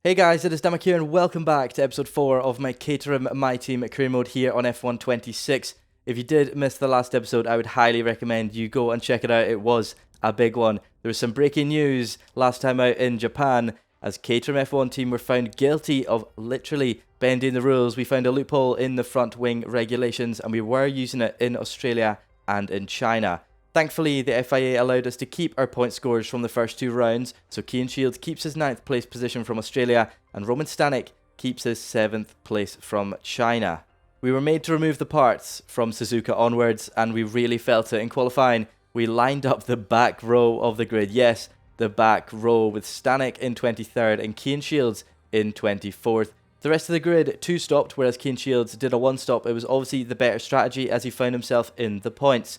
Hey guys, it is Stanek here and welcome back to episode 4 of my Caterham My Team career mode here on F126. If you did miss the last episode, I would highly recommend you go and check it out. It was a big one. There was some breaking news last time out in Japan as Caterham F1 team were found guilty of literally bending the rules. We found a loophole in the front wing regulations and we were using it in Australia and in China. Thankfully, the FIA allowed us to keep our point scores from the first two rounds, so Cian Shields keeps his 9th place position from Australia, and Roman Stanek keeps his 7th place from China. We were made to remove the parts from Suzuka onwards, and we really felt it in qualifying. We lined up the back row of the grid, yes, the back row, with Stanek in 23rd and Cian Shields in 24th. The rest of the grid 2-stopped, whereas Cian Shields did a 1-stop. It was obviously the better strategy as he found himself in the points.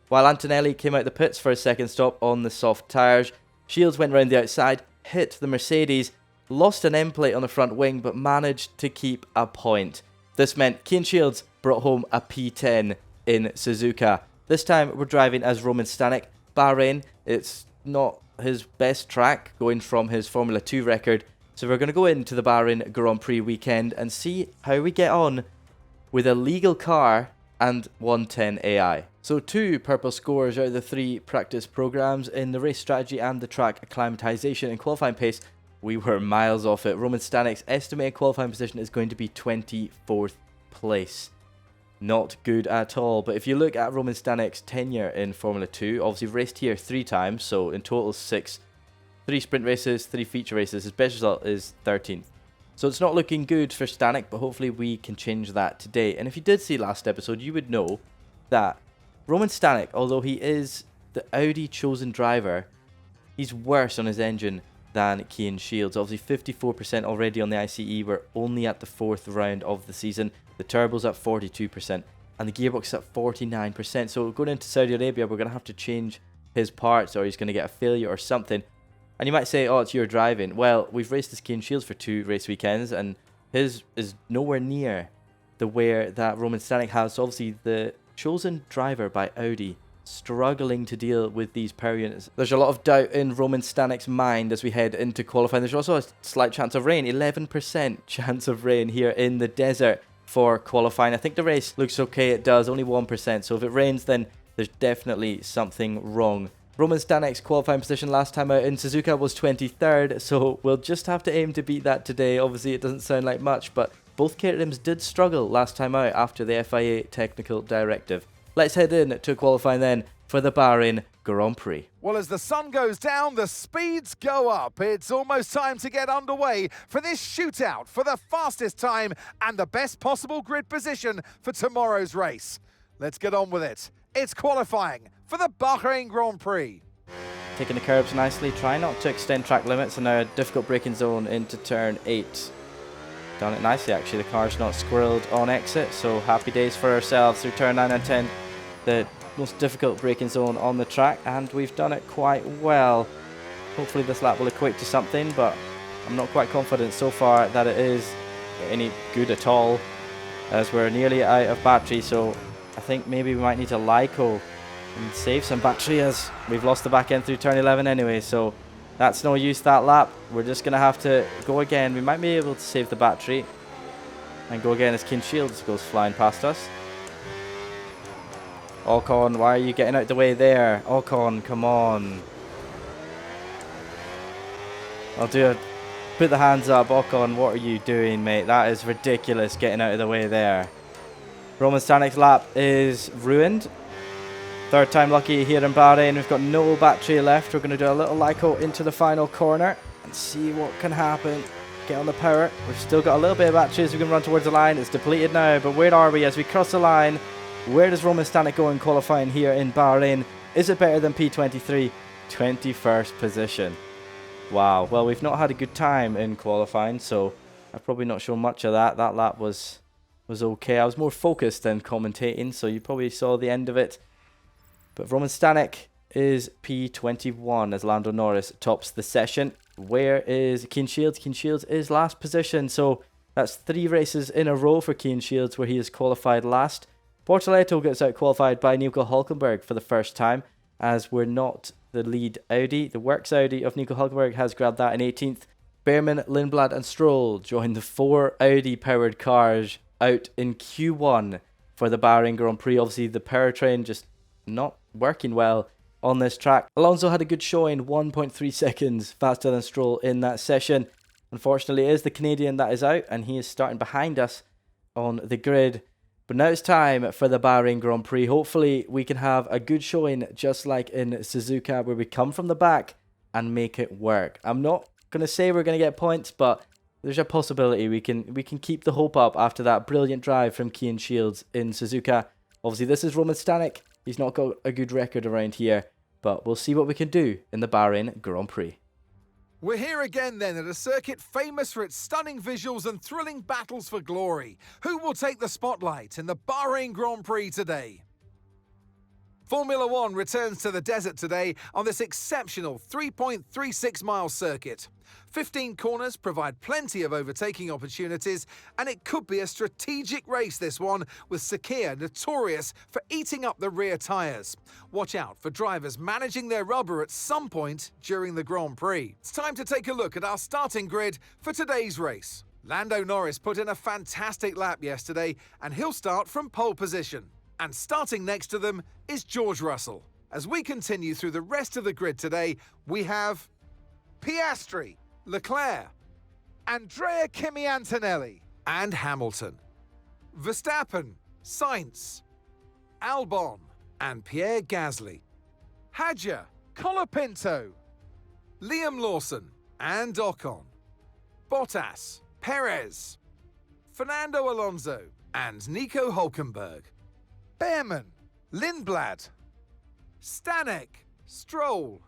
While Antonelli came out the pits for his second stop on the soft tyres, Shields went round the outside, hit the Mercedes, lost an end plate on the front wing but managed to keep a point. This meant Cian Shields brought home a P10 in Suzuka. This time we're driving as Roman Stanek. Bahrain, it's not his best track going from his Formula 2 record, so we're going to go into the Bahrain Grand Prix weekend and see how we get on with a legal car and 110 AI. So 2 purple scores out of the 3 practice programs. In the race strategy and the track acclimatization and qualifying pace, we were miles off it. Roman Stanek's estimated qualifying position is going to be 24th place. Not good at all. But if you look at Roman Stanek's tenure in Formula 2, obviously raced here 3 times, so in total 6. 3 sprint races, 3 feature races. His best result is 13th. So it's not looking good for Stanek, but hopefully we can change that today. And if you did see last episode, you would know that Roman Stanek, although he is the Audi chosen driver, he's worse on his engine than Cian Shields. Obviously 54% already on the ICE. We're only at the 4th round of the season. The turbo's at 42% and the gearbox is at 49%. So going into Saudi Arabia, we're going to have to change his parts or he's going to get a failure or something. And you might say, oh, it's your driving. Well, we've raced as Cian Shields for 2 race weekends and his is nowhere near the wear that Roman Stanek has. So obviously the chosen driver by Audi struggling to deal with these power units. There's a lot of doubt in Roman Stanek's mind as we head into qualifying. There's also a slight chance of rain, 11% chance of rain here in the desert for qualifying. I think the race looks okay, it does, only 1%. So if it rains, then there's definitely something wrong. Roman Stanek's qualifying position last time out in Suzuka was 23rd, so we'll just have to aim to beat that today. Obviously it doesn't sound like much, but both Caterhams did struggle last time out after the FIA technical directive. Let's head in to qualifying then for the Bahrain Grand Prix. Well, as the sun goes down, the speeds go up. It's almost time to get underway for this shootout for the fastest time and the best possible grid position for tomorrow's race. Let's get on with it. It's qualifying for the Bahrain Grand Prix. Taking the curbs nicely, try not to extend track limits, and now a difficult braking zone into turn 8. Done it nicely actually, the car's not squirreled on exit, so happy days for ourselves through turn 9 and 10. The most difficult braking zone on the track, and we've done it quite well. Hopefully this lap will equate to something, but I'm not quite confident so far that it is any good at all, as we're nearly out of battery, so I think maybe we might need to Lyco and save some battery as we've lost the back end through turn 11 anyway, so that's no use that lap. We're just going to have to go again. We might be able to save the battery and go again as Cian Shields goes flying past us. Ocon, why are you getting out the way there? Ocon, come on. Put the hands up. Ocon, what are you doing, mate? That is ridiculous, getting out of the way there. Roman Stanek's lap is ruined. 3rd time lucky here in Bahrain. We've got no battery left. We're going to do a little Lyco into the final corner and see what can happen. Get on the power. We've still got a little bit of battery as we can run towards the line. It's depleted now, but where are we as we cross the line? Where does Roman Stanek go in qualifying here in Bahrain? Is it better than P23? 21st position. Wow. Well, we've not had a good time in qualifying, so I've probably not shown much of that. That lap was okay. I was more focused than commentating, so you probably saw the end of it. But Roman Stanek is P21 as Lando Norris tops the session. Where is Cian Shields? Cian Shields is last position. So that's 3 races in a row for Cian Shields where he is qualified last. Bortoleto gets out qualified by Nico Hülkenberg for the first time, as we're not the lead Audi. The works Audi of Nico Hülkenberg has grabbed that in 18th. Behrman, Lindblad and Stroll join the 4 Audi-powered cars out in Q1 for the Bahrain Grand Prix. Obviously, the powertrain just not working well on this track. Alonso had a good showing, 1.3 seconds faster than Stroll in that session. Unfortunately, it is the Canadian that is out, and he is starting behind us on the grid. But now it's time for the Bahrain Grand Prix. Hopefully, we can have a good showing, just like in Suzuka, where we come from the back and make it work. I'm not going to say we're going to get points, but there's a possibility we can keep the hope up after that brilliant drive from Cian Shields in Suzuka. Obviously, this is Roman Stanek. He's not got a good record around here, but we'll see what we can do in the Bahrain Grand Prix. We're here again then at a circuit famous for its stunning visuals and thrilling battles for glory. Who will take the spotlight in the Bahrain Grand Prix today? Formula One returns to the desert today on this exceptional 3.36 mile circuit. 15 corners provide plenty of overtaking opportunities, and it could be a strategic race, this one, with Sakhir notorious for eating up the rear tyres. Watch out for drivers managing their rubber at some point during the Grand Prix. It's time to take a look at our starting grid for today's race. Lando Norris put in a fantastic lap yesterday, and he'll start from pole position. And starting next to them is George Russell. As we continue through the rest of the grid today, we have Piastri, Leclerc, Andrea Kimi Antonelli, and Hamilton, Verstappen, Sainz, Albon, and Pierre Gasly, Hadjar, Colapinto, Liam Lawson, and Ocon, Bottas, Perez, Fernando Alonso, and Nico Hülkenberg, Behrman, Lindblad, Stanek, Stroll,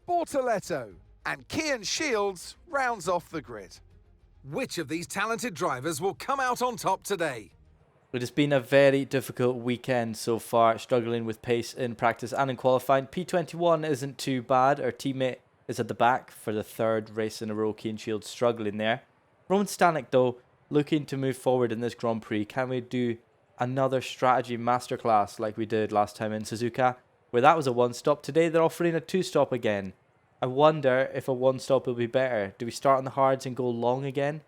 Bortoletto, and Cian Shields rounds off the grid. Which of these talented drivers will come out on top today? It has been a very difficult weekend so far, struggling with pace in practice and in qualifying. P21 isn't too bad. Our teammate is at the back for the 3rd race in a row. Cian Shields struggling there. Roman Stanek, though, looking to move forward in this Grand Prix. Can we do another strategy masterclass like we did last time in Suzuka, where that was a 1-stop? Today they're offering a 2-stop again. I wonder if a 1-stop will be better. Do we start on the hards and go long again,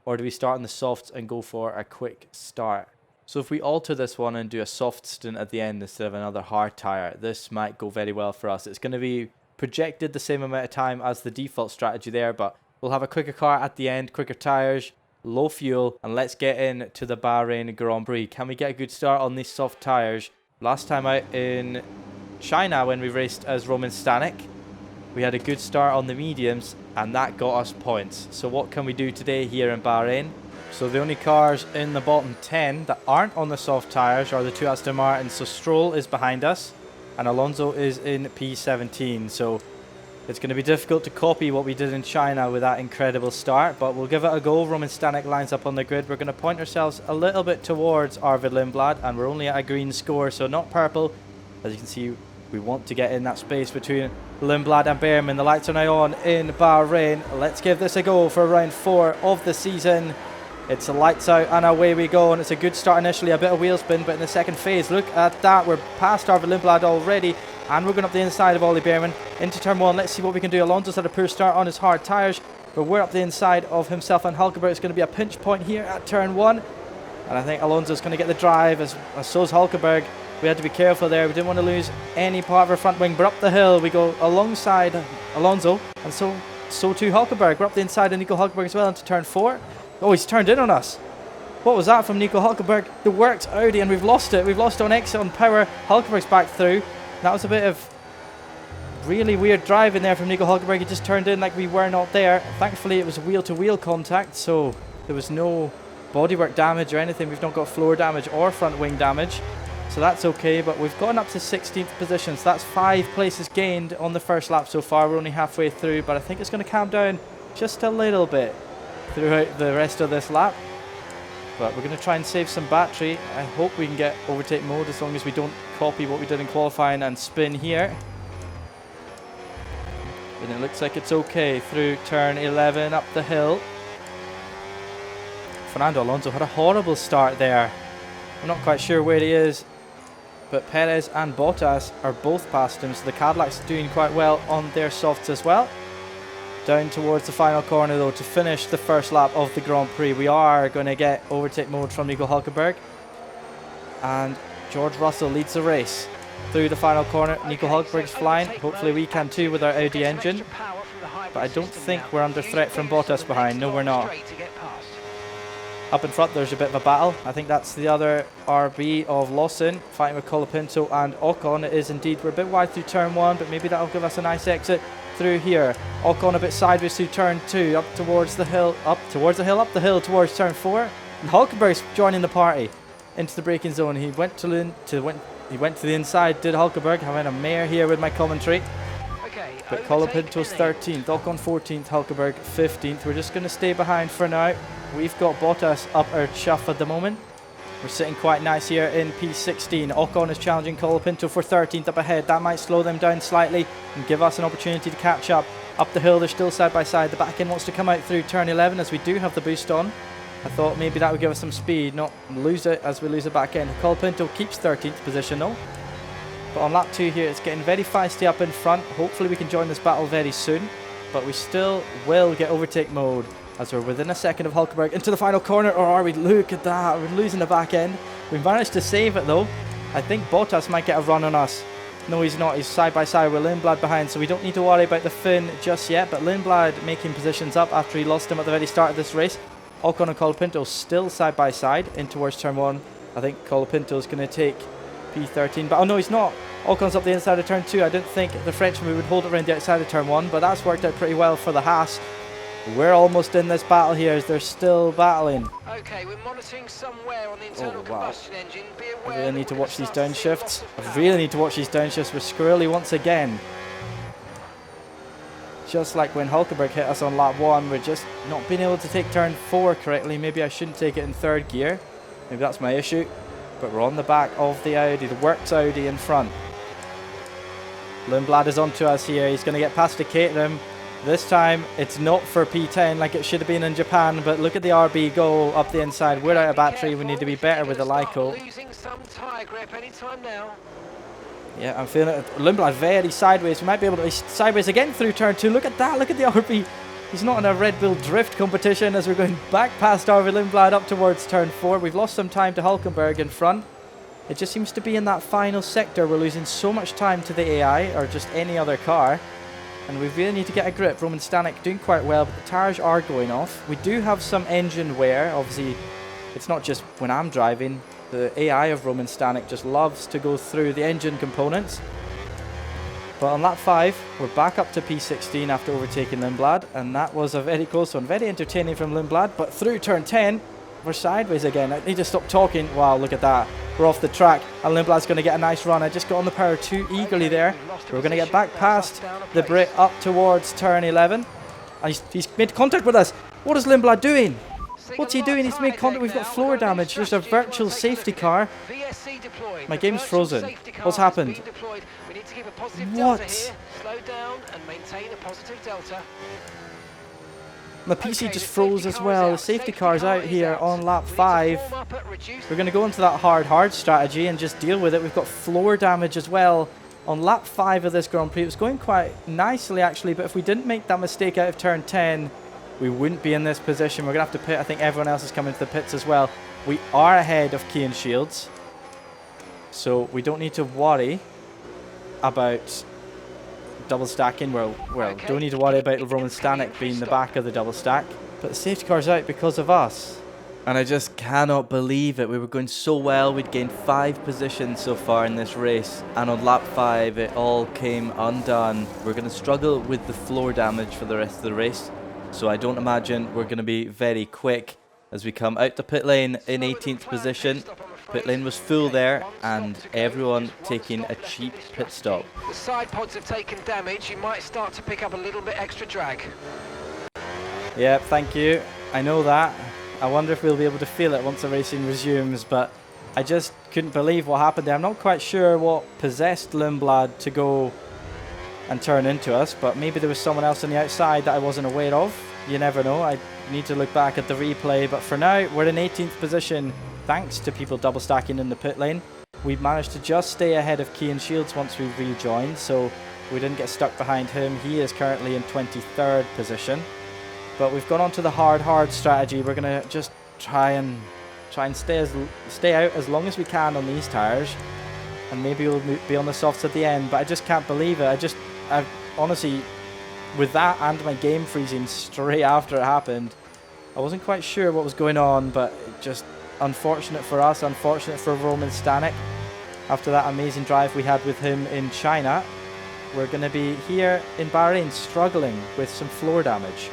or do we start on the softs and go for a quick start? So if we alter this one and do a soft stint at the end instead of another hard tyre, this might go very well for us. It's going to be projected the same amount of time as the default strategy there, but we'll have a quicker car at the end, quicker tyres, low fuel, and let's get into the Bahrain Grand Prix. Can we get a good start on these soft tyres? Last time out in China when we raced as Roman Stanek, we had a good start on the mediums and that got us points. So what can we do today here in Bahrain? So the only cars in the bottom 10 that aren't on the soft tyres are the 2 Aston Martins. So Stroll is behind us and Alonso is in P17. So it's going to be difficult to copy what we did in China with that incredible start, but we'll give it a go. Roman Stanek lines up on the grid. We're going to point ourselves a little bit towards Arvid Lindblad, and we're only at a green score, so not purple. As you can see, we want to get in that space between Lindblad and Behrman. The lights are now on in Bahrain. Let's give this a go for round 4 of the season. It's a lights out and away we go, and it's a good start initially, a bit of wheel spin, but in the second phase, look at that, we're past Arvid Lindblad already, and we're going up the inside of Ollie Behrman into turn 1. Let's see what we can do. Alonso's had a poor start on his hard tyres, but we're up the inside of himself and Hülkenberg. It's going to be a pinch point here at turn 1, and I think Alonso's going to get the drive, as so's Hülkenberg. We had to be careful there. We didn't want to lose any part of our front wing, but up the hill we go alongside Alonso, and so too Hülkenberg. We're up the inside of Nico Hülkenberg as well into turn 4. Oh, he's turned in on us. What was that from Nico Hülkenberg? The worked Audi, and we've lost it. We've lost on exit on power. Hülkenberg's back through. That was a bit of really weird driving there from Nico Hülkenberg. He just turned in like we were not there. Thankfully, it was wheel-to-wheel contact, so there was no bodywork damage or anything. We've not got floor damage or front wing damage, so that's okay. But we've gotten up to 16th position, so that's 5 places gained on the first lap so far. We're only halfway through, but I think it's going to calm down just a little bit throughout the rest of this lap. But we're going to try and save some battery. I hope we can get overtake mode as long as we don't copy what we did in qualifying and spin here. And it looks like it's okay through turn 11 up the hill. Fernando Alonso had a horrible start there. I'm not quite sure where he is, but Perez and Bottas are both past him, so the Cadillac's doing quite well on their softs as well. Down towards the final corner though to finish the first lap of the Grand Prix. We are going to get overtake mode from Nico Hulkenberg. And George Russell leads the race through the final corner. Nico Hulkenberg's flying. Hopefully we can too with our Audi engine. But I don't think we're under threat from Bottas behind. No, we're not. Up in front there's a bit of a battle. I think that's the other RB of Lawson fighting with Colapinto and Ocon. It is indeed. We're a bit wide through turn 1, but maybe that'll give us a nice exit through here. Ocon a bit sideways through turn 2, up towards the hill, up the hill towards turn 4. And Hulkenberg's joining the party into the braking zone. He went to the inside, did Hulkenberg, having a mare here with my commentary. But Colapinto's 13th, Ocon 14th, Hulkenberg 15th. We're just going to stay behind for now. We've got Bottas up our chuff at the moment. We're sitting quite nice here in P16. Ocon is challenging Colapinto for 13th up ahead. That might slow them down slightly and give us an opportunity to catch up. Up the hill, they're still side by side. The back end wants to come out through turn 11 as we do have the boost on. I thought maybe that would give us some speed, not lose it as we lose the back end. Colapinto keeps 13th position though. But on lap 2 here, it's getting very feisty up in front. Hopefully we can join this battle very soon. But we still will get overtake mode as we're within a second of Hulkenberg into the final corner. Or are we? Look at that. We're losing the back end. We managed to save it though. I think Bottas might get a run on us. No, he's not. He's side by side with Lindblad behind. So we don't need to worry about the Finn just yet. But Lindblad making positions up after he lost him at the very start of this race. Ocon and Colapinto still side by side in towards turn 1. I think Colapinto's going to take P13, but oh no, he's not. Ocon's up the inside of turn 2. I didn't think the Frenchman would hold it around the outside of turn 1, but that's worked out pretty well for the Haas. We're almost in this battle here as they're still battling. Okay, we're monitoring somewhere on the internal combustion engine. Be aware I really need to watch these downshifts. I really need to watch these downshifts. We're squirrely once again. Just like when Hulkenberg hit us on lap 1, we're just not being able to take turn 4 correctly. Maybe I shouldn't take it in 3rd gear. Maybe that's my issue. But we're on the back of the Audi, the works Audi in front. Lindblad is onto us here. He's going to get past the Caterham. This time it's not for P10 like it should have been in Japan, but look at the RB go up the inside. We're out of battery. We need to be better with the Lyco. Yeah, I'm feeling it. Lindblad very sideways. We might be able to be sideways again through turn 2. Look at that. Look at the RB. He's not in a Red Bull drift competition as we're going back past RB Lindblad up towards turn 4. We've lost some time to Hulkenberg in front. It just seems to be in that final sector. We're losing so much time to the AI or just any other car. And we really need to get a grip. Roman Stanek doing quite well, but the tires are going off. We do have some engine wear. Obviously, it's not just when I'm driving. The AI of Roman Stanek just loves to go through the engine components. But on lap 5, we're back up to P16 after overtaking Lindblad. And that was a very close one. Very entertaining from Lindblad. But through turn 10, we're sideways again. I need to stop talking. Wow, look at that. We're off the track, and Lindblad's going to get a nice run. I just got on the power too eagerly there. We're going to get back past the Brit up towards turn 11. And he's made contact with us. What is Lindblad doing? What's he doing? He's made contact. We've got floor damage. There's a virtual safety car. My game's frozen. What's happened? What? My PC just froze as well. The safety car's out here on lap 5. We're going to go into that hard strategy and just deal with it. We've got floor damage as well on lap 5 of this Grand Prix. It was going quite nicely actually, but if we didn't make that mistake out of turn 10, we wouldn't be in this position. We're going to have to pit. I think everyone else is coming to the pits as well. We are ahead of Cian Shields, so we don't need to worry about double stacking. Well, don't need to worry about Roman Stanek being the back of the double stack. But the safety car's out because of us. And I just cannot believe it. We were going so well. We'd gained 5 positions so far in this race. And on lap 5, it all came undone. We're going to struggle with the floor damage for the rest of the race. So I don't imagine we're going to be very quick as we come out the pit lane in 18th position. Pit lane was full there, and everyone taking a cheap pit stop. The side pods have taken damage. You might start to pick up a little bit extra drag. Yep, thank you. I know that. I wonder if we'll be able to feel it once the racing resumes, but I just couldn't believe what happened there. I'm not quite sure what possessed Lindblad to go and turn into us, but maybe there was someone else on the outside that I wasn't aware of. You never know. I need to look back at the replay, but for now, we're in 18th position. Thanks to people double stacking in the pit lane. We've managed to just stay ahead of Cian Shields once we rejoined, so We didn't get stuck behind him. He is currently in 23rd position. But we've gone on to the hard strategy. We're going to just try and stay out as long as we can on these tyres. And maybe we'll be on the softs at the end. But I just can't believe it. I honestly, with that and my game freezing straight after it happened, I wasn't quite sure what was going on. But just unfortunate for us, unfortunate for Roman Stanek. After that amazing drive we had with him in China, we're going to be here in Bahrain struggling with some floor damage.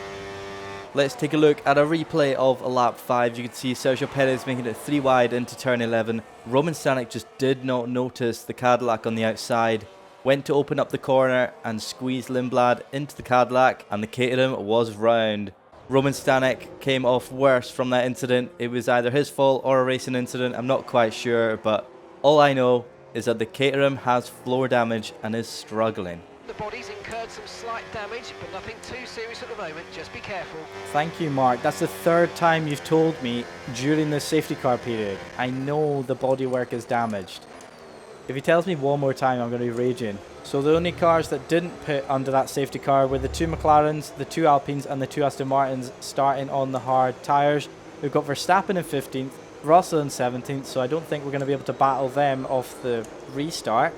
Let's take a look at a replay of lap 5. You can see Sergio Perez making it 3 wide into turn 11. Roman Stanek just did not notice the Cadillac on the outside. Went to open up the corner and squeezed Lindblad into the Cadillac, and the Caterham was round. Roman Stanek came off worse from that incident. It was either his fault or a racing incident. I'm not quite sure, but all I know is that the Caterham has floor damage and is struggling. The body's incurred some slight damage, but nothing too serious at the moment. Just be careful. Thank you, Mark. That's the 3rd time you've told me during the safety car period. I know the bodywork is damaged. If he tells me one more time, I'm going to be raging. So the only cars that didn't pit under that safety car were the 2 McLarens, the 2 Alpines and the 2 Aston Martins starting on the hard tyres. We've got Verstappen in 15th, Russell in 17th, so I don't think we're going to be able to battle them off the restart.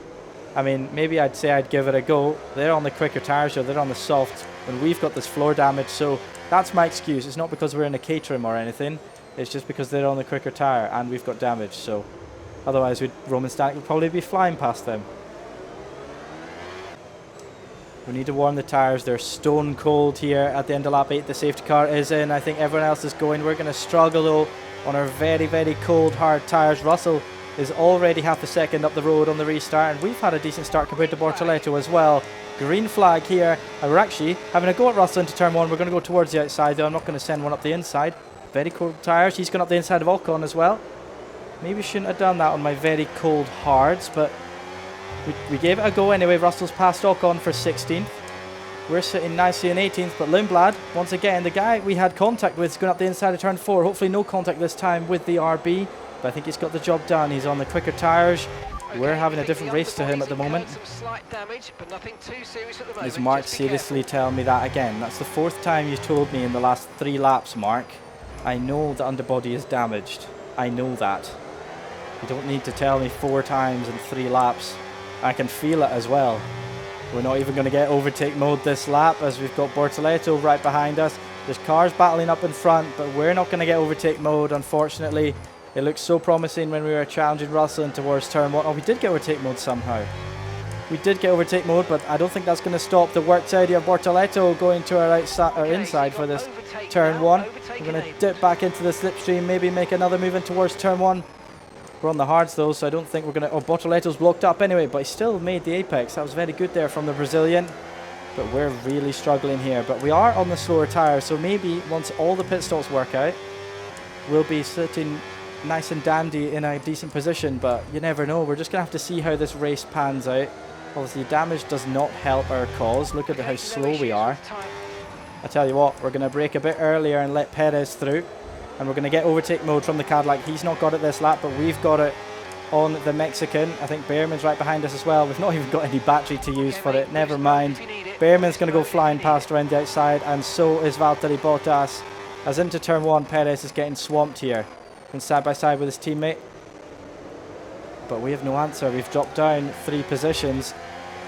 I mean, maybe I'd say I'd give it a go. They're on the quicker tyres, or they're on the softs, and we've got this floor damage, so that's my excuse. It's not because we're in a Caterham or anything. It's just because they're on the quicker tyre and we've got damage, so otherwise Roman Stanek would probably be flying past them. We need to warm the tyres. They're stone cold here at the end of lap 8. The safety car is in. I think everyone else is going. We're going to struggle though on our very, very cold, hard tyres. Russell is already half a second up the road on the restart, and we've had a decent start compared to Bortoleto as well. Green flag here, and we're actually having a go at Russell into turn 1. We're going to go towards the outside though. I'm not going to send one up the inside. Very cold tyres. He's gone up the inside of Ocon as well. Maybe shouldn't have done that on my very cold hards, but we gave it a go anyway. Russell's passed Ocon for 16th. We're sitting nicely in 18th, but Lindblad, once again, the guy we had contact with is going up the inside of turn 4. Hopefully no contact this time with the RB. But I think he's got the job done. He's on the quicker tyres. We're having a different race to him at the moment. Is Mark seriously telling me that again? That's the 4th time you've told me in the last 3 laps, Mark. I know the underbody is damaged. I know that. You don't need to tell me 4 times in 3 laps. I can feel it as well. We're not even going to get overtake mode this lap, as we've got Bortoleto right behind us. There's cars battling up in front, but we're not going to get overtake mode, unfortunately. It looked so promising when we were challenging Russell in towards turn 1. Oh, we did get overtake mode somehow. We did get overtake mode, but I don't think that's going to stop the worked idea of Bortoleto going to our outside or inside for this turn 1. We're going to dip back into the slipstream, maybe make another move in towards turn 1. We're on the hards though, so I don't think we're going to... Oh, Bortoleto's blocked up anyway, but he still made the apex. That was very good there from the Brazilian. But we're really struggling here. But we are on the slower tyres, so maybe once all the pit stops work out, we'll be sitting nice and dandy in a decent position, but you never know. We're just going to have to see how this race pans out. Obviously, damage does not help our cause. Look at how slow we are. I tell you what, we're going to brake a bit earlier and let Perez through, and we're going to get overtake mode from the Cadillac. He's not got it this lap, but we've got it on the Mexican. I think Behrman's right behind us as well. We've not even got any battery to use for it. Never mind. Behrman's going to go flying past around the outside, and so is Valtteri Bottas. As into turn 1, Perez is getting swamped here. And side by side with his teammate, but we have no answer. We've dropped down 3 positions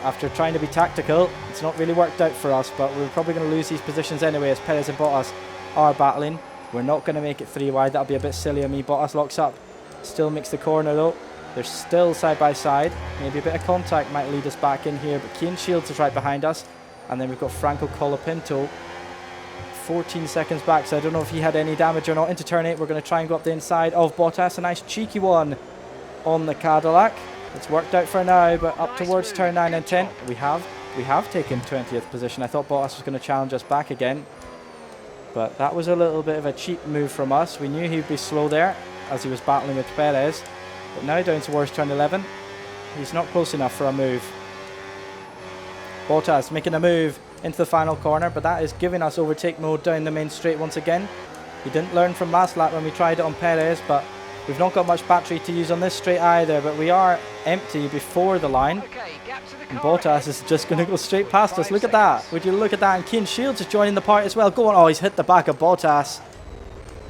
after trying to be tactical. It's not really worked out for us, but we're probably going to lose these positions anyway as Perez and Bottas are battling. We're not going to make it 3 wide. That'll be a bit silly of me. Bottas locks up, still makes the corner though. They're still side by side. Maybe a bit of contact might lead us back in here, but Cian Shields is right behind us, and then we've got Franco Colapinto 14 seconds back, so I don't know if he had any damage or not. Into turn 8, we're going to try and go up the inside of Bottas. A nice cheeky one on the Cadillac. It's worked out for now, but up towards turn 9 and 10, we have taken 20th position. I thought Bottas was going to challenge us back again, but that was a little bit of a cheap move from us. We knew he'd be slow there as he was battling with Perez, but now down towards turn 11, he's not close enough for a move. Bottas making a move into the final corner, but that is giving us overtake mode down the main straight once again. He didn't learn from last lap when we tried it on Perez, but We've not got much battery to use on this straight either, but we are empty before the line. Okay, gap to the And car Bottas ahead. is just going to go straight past us. 5 Look at that. seconds. Would you look at that? And Cian Shields is joining the party as well. Go on. Oh, he's hit the back of Bottas.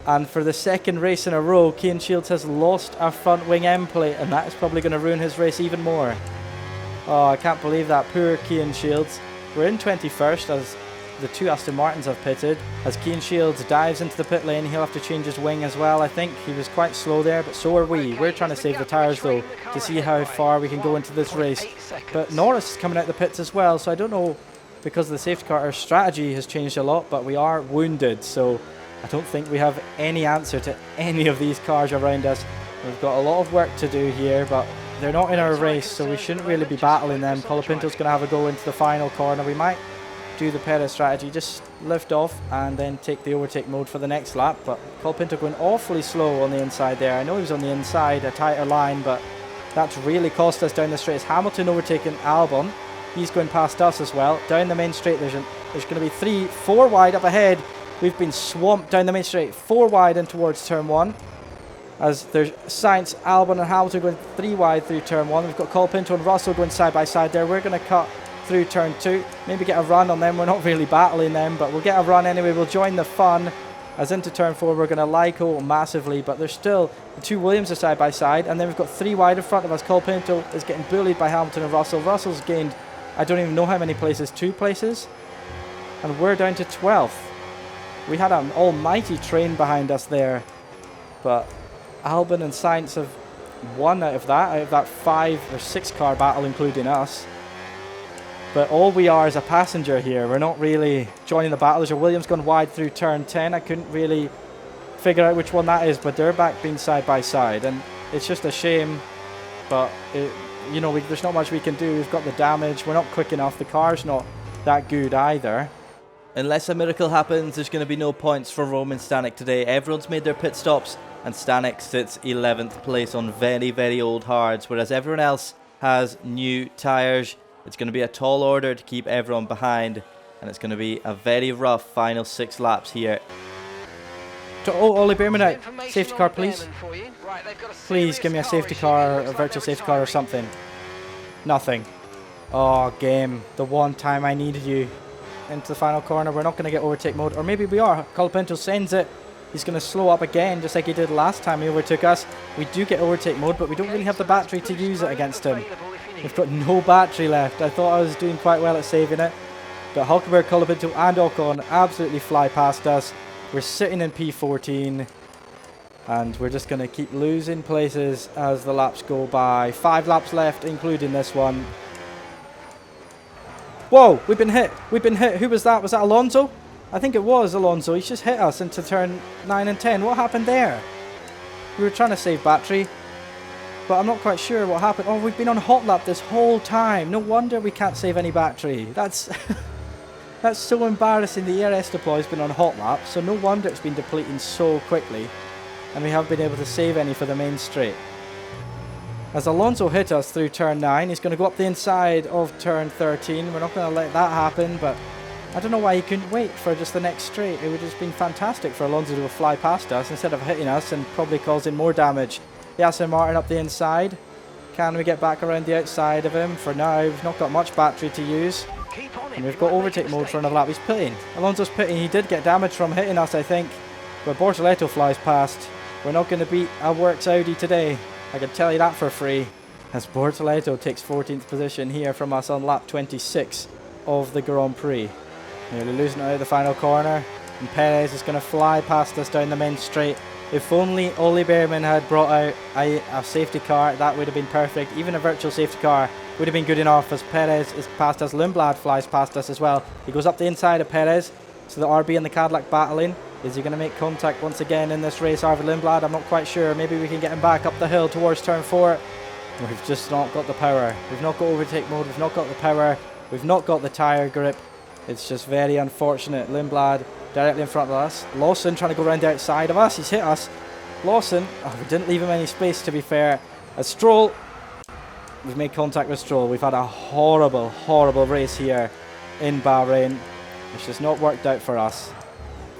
And for the second race in a row, Cian Shields has lost a front wing end plate, and that is probably going to ruin his race even more. Oh, I can't believe that. Poor Cian Shields. We're in 21st as the two Aston Martins have pitted. As Cian Shields dives into the pit lane, he'll have to change his wing as well. I think he was quite slow there, but so are we. We're trying to save the tyres though, to see how far we can go into this race. But Norris is coming out the pits as well, so I don't know, because of the safety car, our strategy has changed a lot, but we are wounded, so I don't think we have any answer to any of these cars around us. We've got a lot of work to do here, but they're not in our race, so we shouldn't really be battling them. Colapinto's going to have a go into the final corner. We might do the Perez strategy, just lift off and then take the overtake mode for the next lap, but Colapinto going awfully slow on the inside there. I know he was on the inside, a tighter line, but that's really cost us down the straight. It's Hamilton overtaking Albon. He's going past us as well. Down the main straight, there's going to be 4 wide up ahead. We've been swamped down the main straight, 4 wide in towards turn 1. As there's Sainz, Albon and Hamilton going 3 wide through turn 1. We've got Colapinto and Russell going side by side there. We're going to cut through turn 2, maybe get a run on them. We're not really battling them, but we'll get a run anyway. We'll join the fun. As into turn 4, we're going to Lyco massively, but there's still the 2 Williams are side by side, and then we've got 3 wide in front of us. Colapinto is getting bullied by Hamilton and Russell. Russell's gained, I don't even know how many places, 2 places, and we're down to 12th. We had an almighty train behind us there, but Albon and Sainz have won out of that 5 or 6 car battle, including us. But all we are is a passenger here. We're not really joining the battle. There's a Williams gone wide through turn 10. I couldn't really figure out which one that is, but they're back being side by side. And it's just a shame, but there's not much we can do. We've got the damage. We're not quick enough. The car's not that good either. Unless a miracle happens, there's going to be no points for Roman Stanek today. Everyone's made their pit stops, and Stanek sits 11th place on very, very old hards, whereas everyone else has new tyres. It's going to be a tall order to keep everyone behind, and it's going to be a very rough final 6 laps here. Oh, Ollie Behrman out. Safety car, please. Please give me a safety car, a virtual safety car or something. Nothing. Oh, game. The one time I needed you. Into the final corner. We're not going to get overtake mode, or maybe we are. Colapinto sends it. He's going to slow up again, just like he did last time he overtook us. We do get overtake mode, but we don't really have the battery to use it against him. We've got no battery left. I thought I was doing quite well at saving it, but Hulkenberg, Colapinto and Ocon absolutely fly past us. We're sitting in P14, and we're just going to keep losing places as the laps go by. 5 laps left, including this one. Whoa, we've been hit. We've been hit. Who was that? Was that Alonso? I think it was Alonso. He's just hit us into turn 9 and 10. What happened there? We were trying to save battery, but I'm not quite sure what happened. Oh, we've been on hot lap this whole time. No wonder we can't save any battery. That's that's so embarrassing. The ERS deploy has been on hot lap, so no wonder it's been depleting so quickly, and we haven't been able to save any for the main straight. As Alonso hit us through turn 9, he's going to go up the inside of turn 13. We're not going to let that happen, but I don't know why he couldn't wait for just the next straight. It would have just been fantastic for Alonso to fly past us instead of hitting us and probably causing more damage. The Aston Martin up the inside. Can we get back around the outside of him? For now, we've not got much battery to use. And we've got overtake mode for another lap. He's pitting. Alonso's pitting. He did get damage from hitting us, I think. But Bortoleto flies past. We're not going to beat a works Audi today. I can tell you that for free. As Bortoleto takes 14th position here from us on lap 26 of the Grand Prix. Nearly losing out of the final corner. And Perez is going to fly past us down the main straight. If only Ollie Behrman had brought out a safety car, that would have been perfect. Even a virtual safety car would have been good enough, as Perez is past us. Lundblad flies past us as well. He goes up the inside of Perez. So the RB and the Cadillac battling. Is he going to make contact once again in this race, Arvid Lundblad? I'm not quite sure. Maybe we can get him back up the hill towards turn 4. We've just not got the power. We've not got overtake mode. We've not got the power. We've not got the tyre grip. It's just very unfortunate. Lundblad directly in front of us. Lawson trying to go around the outside of us. He's hit us. Lawson, we didn't leave him any space, to be fair. As Stroll, we've made contact with Stroll. We've had a horrible, horrible race here in Bahrain. It's just not worked out for us.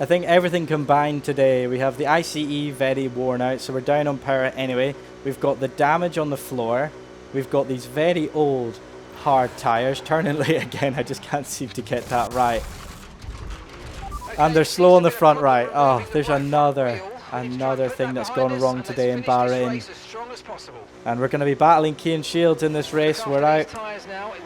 I think everything combined today, we have the ICE very worn out, so we're down on power anyway. We've got the damage on the floor. We've got these very old, hard tyres. Turning late again, I just can't seem to get that right. And they're slow on the front right. Oh, there's another thing that's gone wrong today in Bahrain. And we're going to be battling Cian Shields in this race. We're out.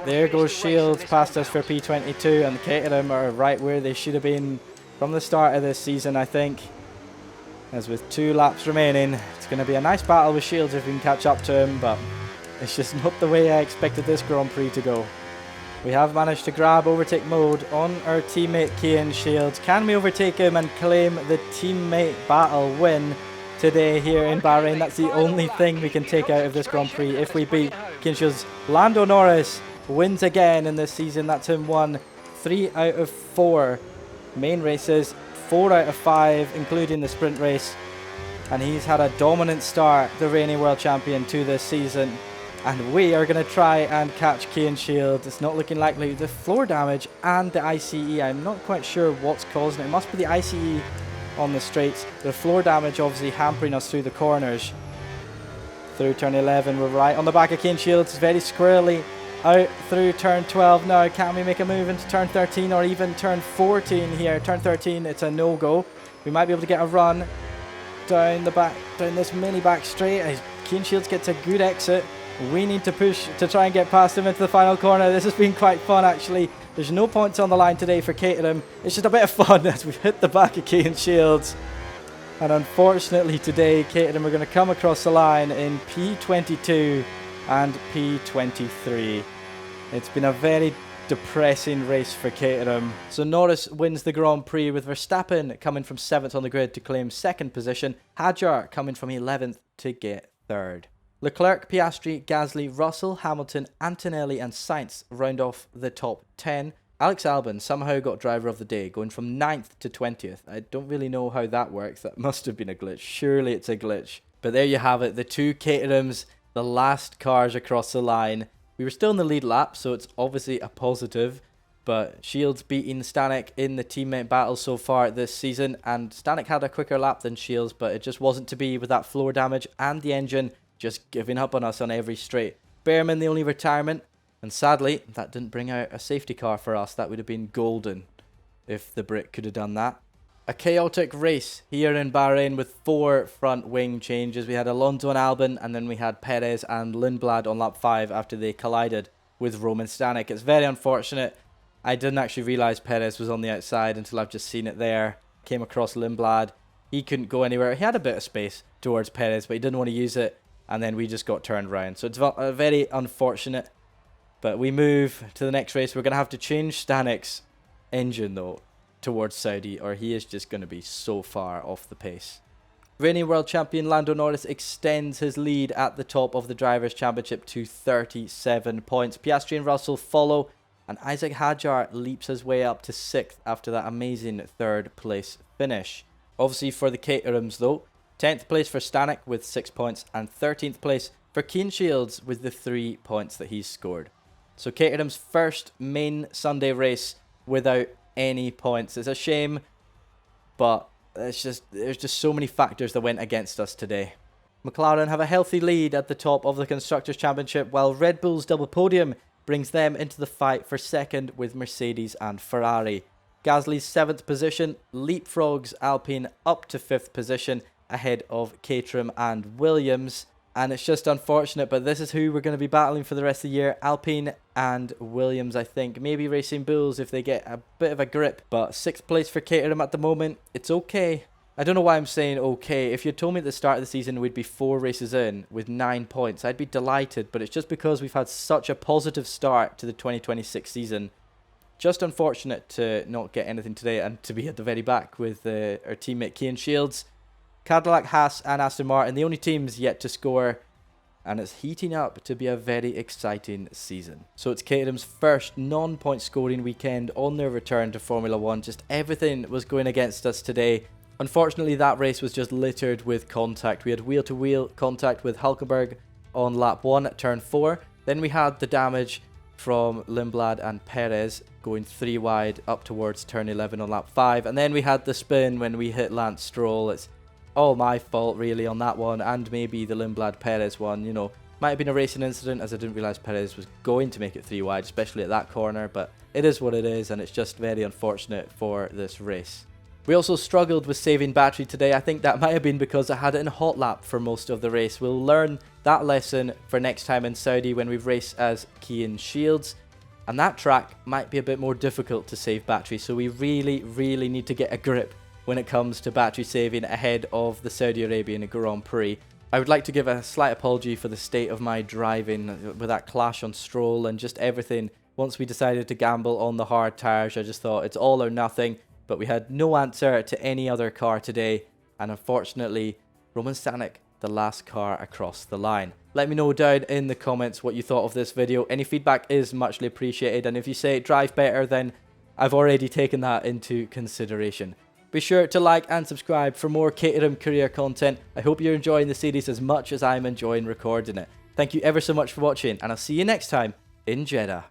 There goes Shields past us for P22, and Caterham are right where they should have been from the start of this season, I think. As with 2 laps remaining, it's going to be a nice battle with Shields if we can catch up to him, but it's just not the way I expected this Grand Prix to go. We have managed to grab overtake mode on our teammate Cian Shields. Can we overtake him and claim the teammate battle win today here in Bahrain? That's the only thing we can take out of this Grand Prix if we beat Cian Shields. Lando Norris wins again in this season. That's him won 3 out of 4 main races, 4 out of 5 including the sprint race, and he's had a dominant start, the reigning world champion, to this season. And we are going to try and catch Cian Shields. It's not looking likely. The floor damage and the ICE, I'm not quite sure what's causing it. It must be the ICE on the straights. The floor damage obviously hampering us through the corners. Through turn 11, we're right on the back of Cian Shields. It's very squirrely. Out through turn 12 now. Can we make a move into turn 13 or even turn 14 here? Turn 13, it's a no-go. We might be able to get a run down the back, down this mini back straight. As Cian Shields gets a good exit. We need to push to try and get past him into the final corner. This has been quite fun, actually. There's no points on the line today for Caterham. It's just a bit of fun as we've hit the back of Cian Shields. And unfortunately today, Caterham are going to come across the line in P22 and P23. It's been a very depressing race for Caterham. So Norris wins the Grand Prix with Verstappen coming from 7th on the grid to claim 2nd position. Hadjar coming from 11th to get 3rd. Leclerc, Piastri, Gasly, Russell, Hamilton, Antonelli and Sainz round off the top 10. Alex Albon somehow got driver of the day, going from 9th to 20th. I don't really know how that works. That must have been a glitch. Surely it's a glitch. But there you have it. The 2 Caterhams, the last cars across the line. We were still in the lead lap, so it's obviously a positive. But Shields beating Stanek in the teammate battle so far this season. And Stanek had a quicker lap than Shields, but it just wasn't to be with that floor damage and the engine just giving up on us on every straight. Behrman the only retirement, and sadly that didn't bring out a safety car for us. That would have been golden if the Brit could have done that. A chaotic race here in Bahrain with 4 front wing changes. We had Alonso and Albon, and then we had Perez and Lindblad on lap 5 after they collided with Roman Stanek. It's very unfortunate. I didn't actually realise Perez was on the outside until I've just seen it there. Came across Lindblad. He couldn't go anywhere. He had a bit of space towards Perez, but he didn't want to use it. And then we just got turned around. So it's very unfortunate. But we move to the next race. We're going to have to change Stanek's engine, though, towards Saudi, or he is just going to be so far off the pace. Reigning world champion Lando Norris extends his lead at the top of the Drivers' Championship to 37 points. Piastri and Russell follow. And Isaac Hadjar leaps his way up to 6th after that amazing 3rd place finish. Obviously for the Caterhams, though, 10th place for Stanek with 6 points and 13th place for Cian Shields with the 3 points that he's scored. So Caterham's first main Sunday race without any points. It's a shame, but there's just so many factors that went against us today. McLaren have a healthy lead at the top of the Constructors' Championship, while Red Bull's double podium brings them into the fight for 2nd with Mercedes and Ferrari. Gasly's 7th position leapfrogs Alpine up to 5th position, ahead of Caterham and Williams. And it's just unfortunate, but this is who we're going to be battling for the rest of the year. Alpine and Williams, I think. Maybe Racing Bulls if they get a bit of a grip. But 6th place for Caterham at the moment. It's okay. I don't know why I'm saying okay. If you told me at the start of the season we'd be 4 races in with 9 points, I'd be delighted. But it's just because we've had such a positive start to the 2026 season. Just unfortunate to not get anything today and to be at the very back with our teammate Cian Shields. Cadillac, Haas and Aston Martin, the only teams yet to score, and it's heating up to be a very exciting season. So it's Caterham's first non-point scoring weekend on their return to Formula 1. Just everything was going against us today. Unfortunately, that race was just littered with contact. We had wheel-to-wheel contact with Hulkenberg on lap 1 at turn 4. Then we had the damage from Lindblad and Perez, going 3 wide up towards turn 11 on lap 5. And then we had the spin when we hit Lance Stroll. It's all my fault really on that one, and maybe the Lindblad Perez one. You know, might have been a racing incident, as I didn't realise Perez was going to make it 3 wide, especially at that corner, but it is what it is, and it's just very unfortunate for this race. We also struggled with saving battery today. I think that might have been because I had it in hot lap for most of the race. We'll learn that lesson for next time in Saudi when we race as Cian Shields, and that track might be a bit more difficult to save battery, so we really need to get a grip when it comes to battery saving ahead of the Saudi Arabian Grand Prix. I would like to give a slight apology for the state of my driving with that clash on Stroll and just everything. Once we decided to gamble on the hard tyres, I just thought it's all or nothing. But we had no answer to any other car today, and unfortunately, Roman Stanek, the last car across the line. Let me know down in the comments what you thought of this video. Any feedback is muchly appreciated, and if you say drive better, then I've already taken that into consideration. Be sure to like and subscribe for more Caterham career content. I hope you're enjoying the series as much as I'm enjoying recording it. Thank you ever so much for watching, and I'll see you next time in Jeddah.